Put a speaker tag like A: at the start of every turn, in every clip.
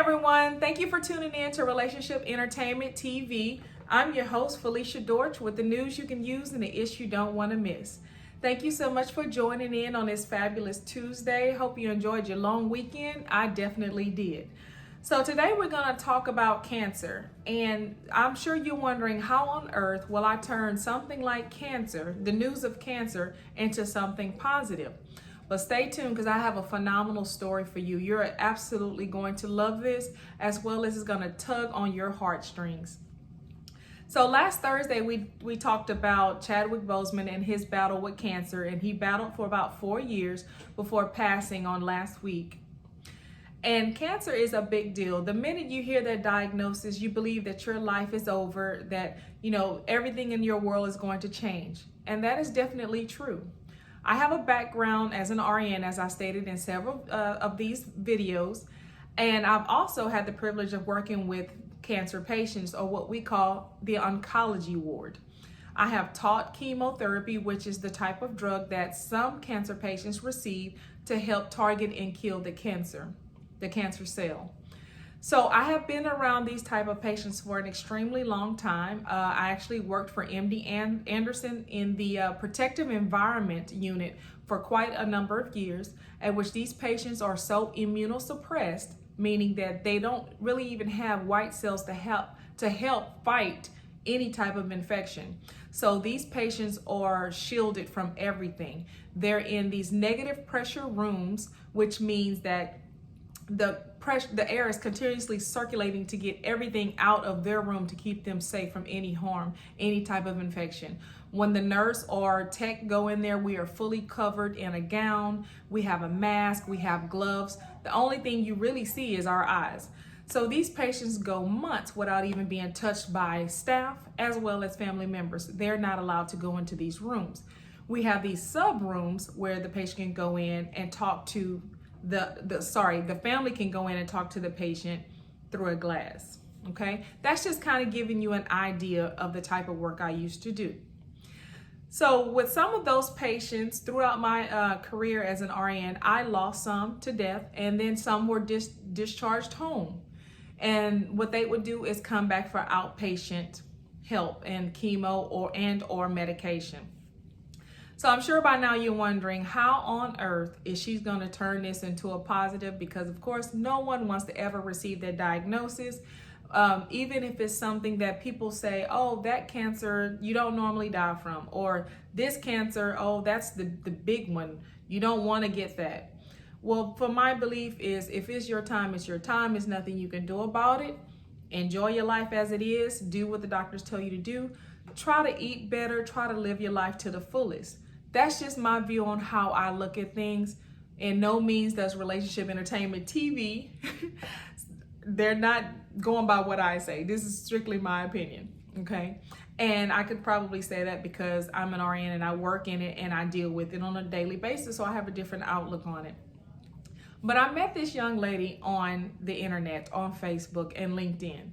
A: everyone, thank you for tuning in to Relationship Entertainment TV. I'm your host, Felicia Dorch, with the news you can use and the issue you don't want to miss. Thank you so much for joining in on this fabulous Tuesday. Hope you enjoyed your long weekend. I definitely did. So today we're going to talk about cancer, and I'm sure you're wondering, how on earth will I turn something like cancer, the news of cancer, into something positive? But stay tuned, because I have a phenomenal story for you. You're absolutely going to love this, as well as it's going to tug on your heartstrings. So last Thursday, we talked about Chadwick Boseman and his battle with cancer, and he battled for about 4 years before passing on last week. And cancer is a big deal. The minute you hear that diagnosis, you believe that your life is over, that, everything in your world is going to change. And that is definitely true. I have a background as an RN, as I stated in several of these videos. And I've also had the privilege of working with cancer patients, or what we call the oncology ward. I have taught chemotherapy, which is the type of drug that some cancer patients receive to help target and kill the cancer cell. So I have been around these type of patients for an extremely long time. I actually worked for MD Anderson in the protective environment unit for quite a number of years, at which these patients are so immunosuppressed, meaning that they don't really even have white cells to help fight any type of infection. So these patients are shielded from everything. They're in these negative pressure rooms, which means that the air is continuously circulating to get everything out of their room to keep them safe from any harm, any type of infection. When the nurse or tech go in there, we are fully covered in a gown. We have a mask, we have gloves. The only thing you really see is our eyes. So these patients go months without even being touched by staff as well as family members. They're not allowed to go into these rooms. We have these sub rooms where the patient can go in and talk to the family can go in and talk to the patient through a glass. Okay, that's just kind of giving you an idea of the type of work I used to do. So with some of those patients throughout my career as an RN, I lost some to death, and then some were discharged home. And what they would do is come back for outpatient help and chemo or medication. So I'm sure by now you're wondering, how on earth is she going to turn this into a positive? Because of course, no one wants to ever receive that diagnosis. Even if it's something that people say, oh, that cancer you don't normally die from, or this cancer, oh, that's the big one. You don't want to get that. Well, for my belief is, if it's your time, it's your time. There's nothing you can do about it. Enjoy your life as it is. Do what the doctors tell you to do. Try to eat better. Try to live your life to the fullest. That's just my view on how I look at things. In no means does Relationship Entertainment TV, they're not going by what I say. This is strictly my opinion, okay? And I could probably say that because I'm an RN and I work in it and I deal with it on a daily basis, so I have a different outlook on it. But I met this young lady on the internet, on Facebook and LinkedIn.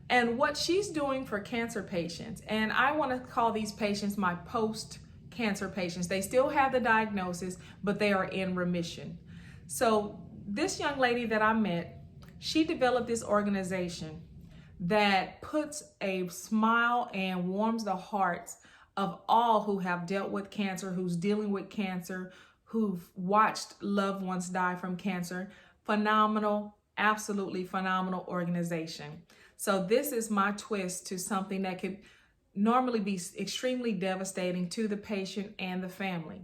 A: And what she's doing for cancer patients, and I want to call these patients my post-cancer patients. They still have the diagnosis, but they are in remission. So this young lady that I met, she developed this organization that puts a smile and warms the hearts of all who have dealt with cancer, who's dealing with cancer, who've watched loved ones die from cancer. Phenomenal, absolutely phenomenal organization. So this is my twist to something that could normally be extremely devastating to the patient and the family.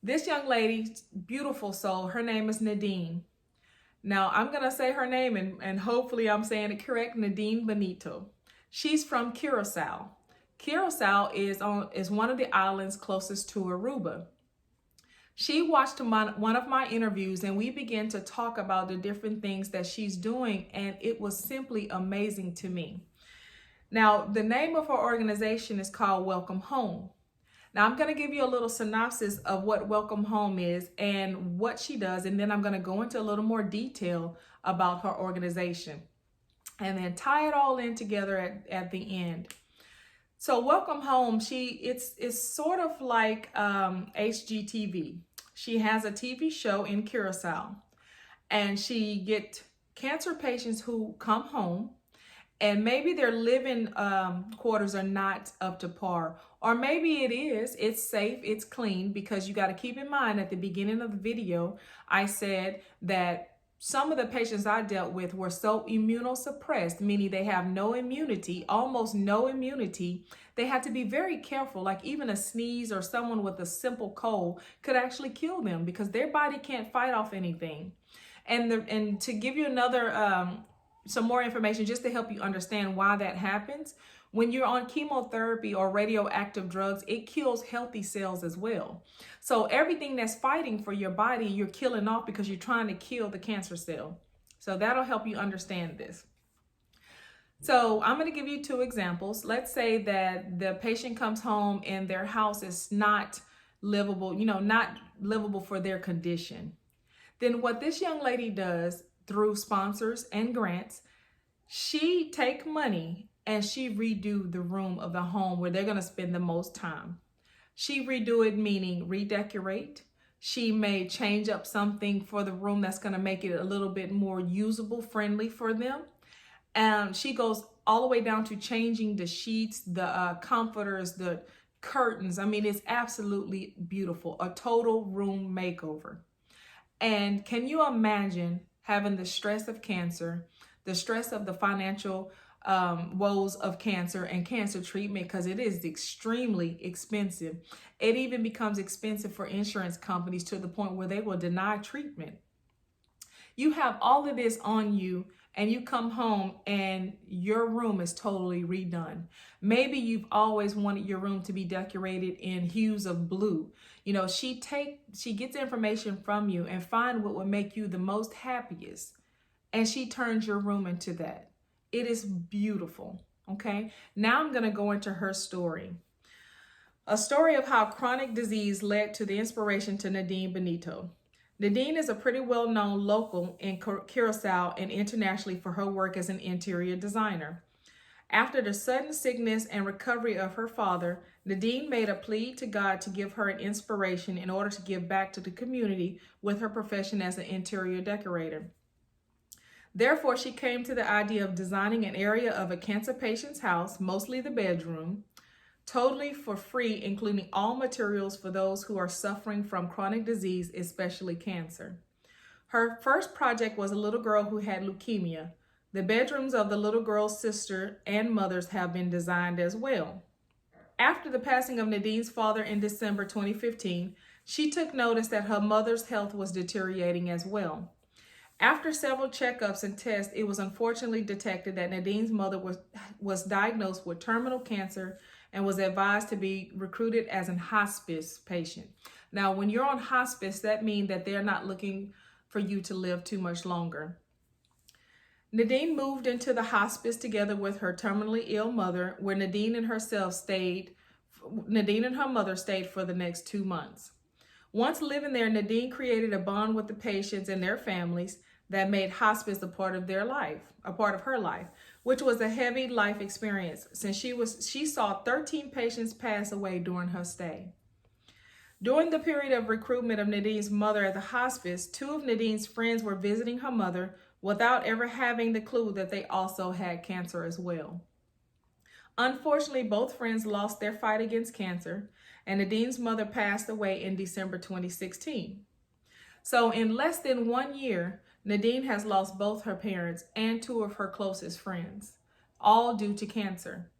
A: This young lady, beautiful soul, her name is Nadine. Now I'm gonna say her name and hopefully I'm saying it correct, Nadine Benito. She's from Curacao. Curacao is one of the islands closest to Aruba. She watched one of my interviews and we began to talk about the different things that she's doing, and it was simply amazing to me. Now, the name of her organization is called Welcome Home. Now, I'm going to give you a little synopsis of what Welcome Home is and what she does, and then I'm going to go into a little more detail about her organization and then tie it all in together at the end. So Welcome Home, it's sort of like HGTV. She has a TV show in Curacao, and she get cancer patients who come home and maybe their living quarters are not up to par, or maybe it's safe, it's clean, because you got to keep in mind at the beginning of the video, I said that some of the patients I dealt with were so immunosuppressed, meaning they have no immunity, almost no immunity. They had to be very careful, like even a sneeze or someone with a simple cold could actually kill them because their body can't fight off anything. And to give you another some more information just to help you understand why that happens. When you're on chemotherapy or radioactive drugs, it kills healthy cells as well. So everything that's fighting for your body, you're killing off because you're trying to kill the cancer cell. So that'll help you understand this. So I'm going to give you two examples. Let's say that the patient comes home and their house is not livable, not livable for their condition. Then what this young lady does through sponsors and grants, she take money and she redo the room of the home where they're going to spend the most time. She redo it, meaning redecorate. She may change up something for the room that's going to make it a little bit more usable, friendly for them. And she goes all the way down to changing the sheets, the comforters, the curtains. I mean, it's absolutely beautiful. A total room makeover. And can you imagine having the stress of cancer, the stress of the financial woes of cancer and cancer treatment, because it is extremely expensive. It even becomes expensive for insurance companies to the point where they will deny treatment. You have all of this on you and you come home and your room is totally redone. Maybe you've always wanted your room to be decorated in hues of blue. She gets information from you and find what will make you the most happiest. And she turns your room into that. It is beautiful. Okay. Now I'm going to go into her story. A story of how chronic disease led to the inspiration to Nadine Benito. Nadine is a pretty well-known local in Curacao and internationally for her work as an interior designer. After the sudden sickness and recovery of her father, Nadine made a plea to God to give her an inspiration in order to give back to the community with her profession as an interior decorator. Therefore, she came to the idea of designing an area of a cancer patient's house, mostly the bedroom, totally for free, including all materials for those who are suffering from chronic disease, especially cancer. Her first project was a little girl who had leukemia. The bedrooms of the little girl's sister and mothers have been designed as well. After the passing of Nadine's father in December 2015, she took notice that her mother's health was deteriorating as well. After several checkups and tests, it was unfortunately detected that Nadine's mother was diagnosed with terminal cancer and was advised to be recruited as a hospice patient. Now, when you're on hospice, that means that they're not looking for you to live too much longer. Nadine moved into the hospice together with her terminally ill mother, where Nadine and her mother stayed for the next 2 months. Once living there, Nadine created a bond with the patients and their families that made hospice a part of her life, which was a heavy life experience since she saw 13 patients pass away during her stay. During the period of recruitment of Nadine's mother at the hospice, 2 of Nadine's friends were visiting her mother without ever having the clue that they also had cancer as well. Unfortunately, both friends lost their fight against cancer, and Nadine's mother passed away in December 2016. So in less than 1 year, Nadine has lost both her parents and 2 of her closest friends, all due to cancer.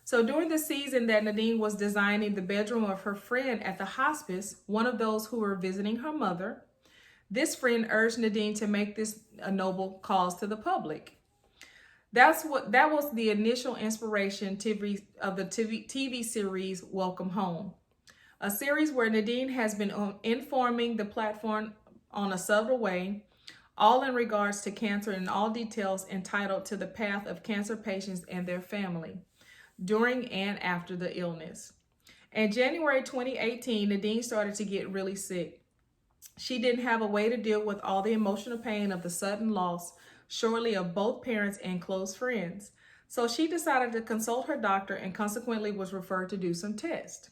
A: So during the season that Nadine was designing the bedroom of her friend at the hospice, one of those who were visiting her mother, this friend urged Nadine to make this a noble cause to the public. That was the initial inspiration of the TV series Welcome Home, a series where Nadine has been informing the platform on a subtle way, all in regards to cancer and all details entitled To the Path of Cancer Patients and Their Family, during and after the illness. In January 2018, Nadine started to get really sick. She didn't have a way to deal with all the emotional pain of the sudden loss shortly of both parents and close friends. So she decided to consult her doctor and consequently was referred to do some tests.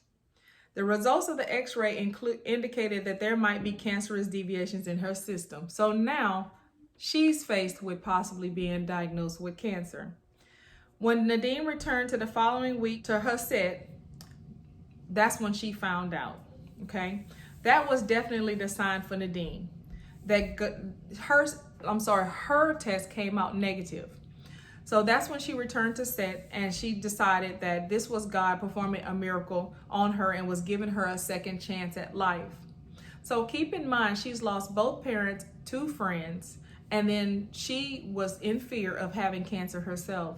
A: The results of the x-ray indicated that there might be cancerous deviations in her system. So now she's faced with possibly being diagnosed with cancer. When Nadine returned to the following week to her set, that's when she found out. Okay, that was definitely the sign for Nadine that her test came out negative. So that's when she returned to set, and she decided that this was God performing a miracle on her and was giving her a second chance at life. So keep in mind, she's lost both parents, 2 friends, and then she was in fear of having cancer herself.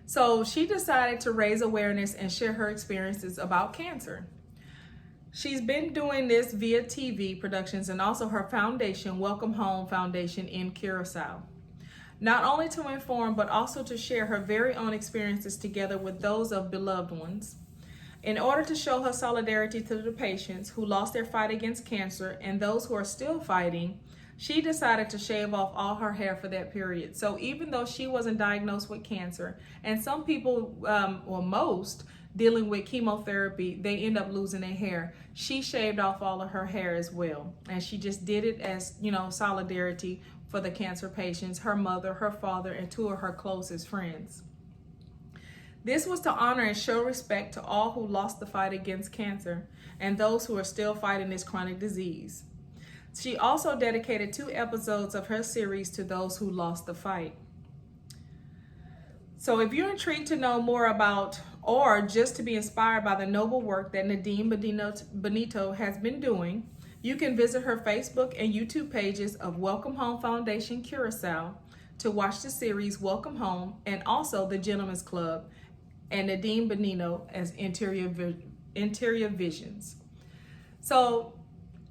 A: So she decided to raise awareness and share her experiences about cancer. She's been doing this via TV productions and also her foundation, Welcome Home Foundation in Curacao. Not only to inform, but also to share her very own experiences together with those of beloved ones. In order to show her solidarity to the patients who lost their fight against cancer and those who are still fighting, she decided to shave off all her hair for that period. So even though she wasn't diagnosed with cancer, and some people, or most, dealing with chemotherapy, they end up losing their hair. She shaved off all of her hair as well. And she just did it as, solidarity for the cancer patients, her mother, her father, and 2 of her closest friends. This was to honor and show respect to all who lost the fight against cancer and those who are still fighting this chronic disease. She also dedicated 2 episodes of her series to those who lost the fight. So if you're intrigued to know more about, or just to be inspired by the noble work that Nadine Benito has been doing, you can visit her Facebook and YouTube pages of Welcome Home Foundation Curacao to watch the series Welcome Home, and also the Gentleman's Club and Nadine Benito as Interior Visions. So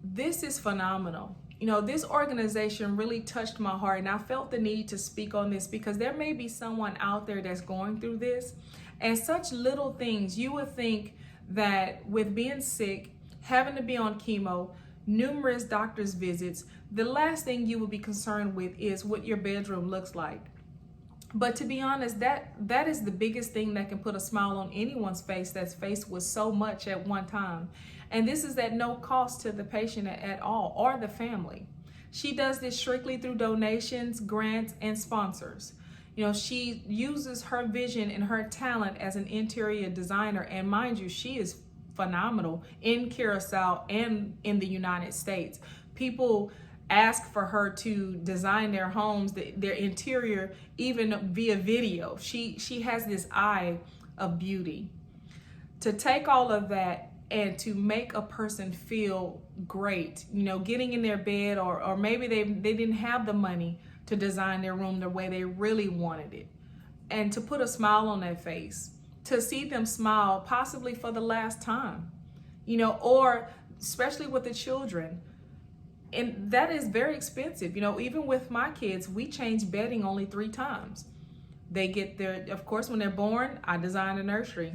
A: this is phenomenal. This organization really touched my heart, and I felt the need to speak on this because there may be someone out there that's going through this, and such little things. You would think that with being sick, having to be on chemo, numerous doctor's visits, the last thing you would be concerned with is what your bedroom looks like. But to be honest, that is the biggest thing that can put a smile on anyone's face that's faced with so much at one time. And this is at no cost to the patient at all, or the family. She does this strictly through donations, grants, and sponsors. She uses her vision and her talent as an interior designer, and mind you, she is phenomenal in Curacao and in the United States. People ask for her to design their homes, their interior, even via video. She has this eye of beauty. To take all of that and to make a person feel great, getting in their bed, or maybe they didn't have the money to design their room the way they really wanted it, and to put a smile on their face, to see them smile possibly for the last time, or especially with the children. And that is very expensive. Even with my kids, we change bedding only 3 times. They get of course, when they're born, I design a nursery.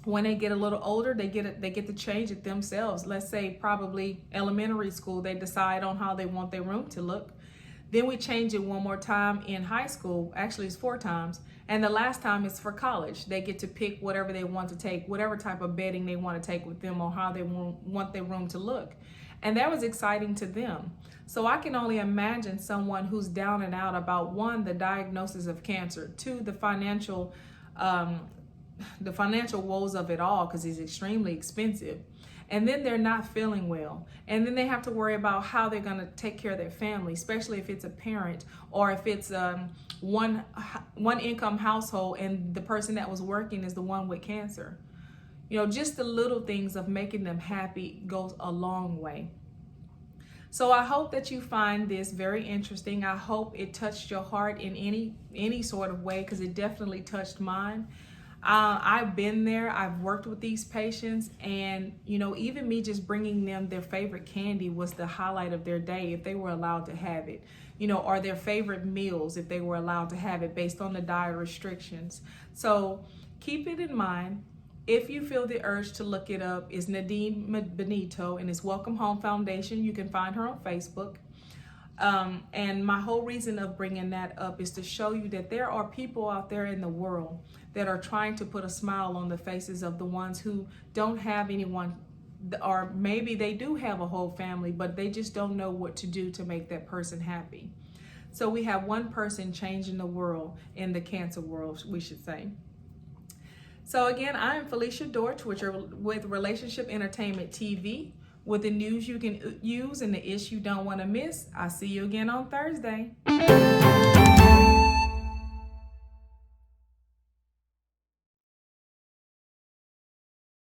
A: When they get a little older, they get to change it themselves. Let's say probably elementary school, they decide on how they want their room to look. Then we change it one more time in high school. Actually, it's 4 times. And the last time is for college. They get to pick whatever they want to take, whatever type of bedding they want to take with them, or how they want their room to look. And that was exciting to them. So I can only imagine someone who's down and out about, 1, the diagnosis of cancer, 2, the financial woes of it all, because it's extremely expensive. And then they're not feeling well. And then they have to worry about how they're going to take care of their family, especially if it's a parent, or if it's one income household and the person that was working is the one with cancer. Just the little things of making them happy goes a long way. So I hope that you find this very interesting. I hope it touched your heart in any sort of way, because it definitely touched mine. I've been there. I've worked with these patients, and even me just bringing them their favorite candy was the highlight of their day, if they were allowed to have it, or their favorite meals if they were allowed to have it based on the diet restrictions. So keep it in mind. If you feel the urge to look it up, it's Nadine Benito, and it's Welcome Home Foundation. You can find her on Facebook. And my whole reason of bringing that up is to show you that there are people out there in the world that are trying to put a smile on the faces of the ones who don't have anyone or maybe they do have a whole family, but they just don't know what to do to make that person happy. So we have one person changing the world, in the cancer world, we should say. So again, I am Felicia Dortch with Relationship Entertainment TV, with the news you can use and the issue you don't want to miss. I'll see you again on Thursday.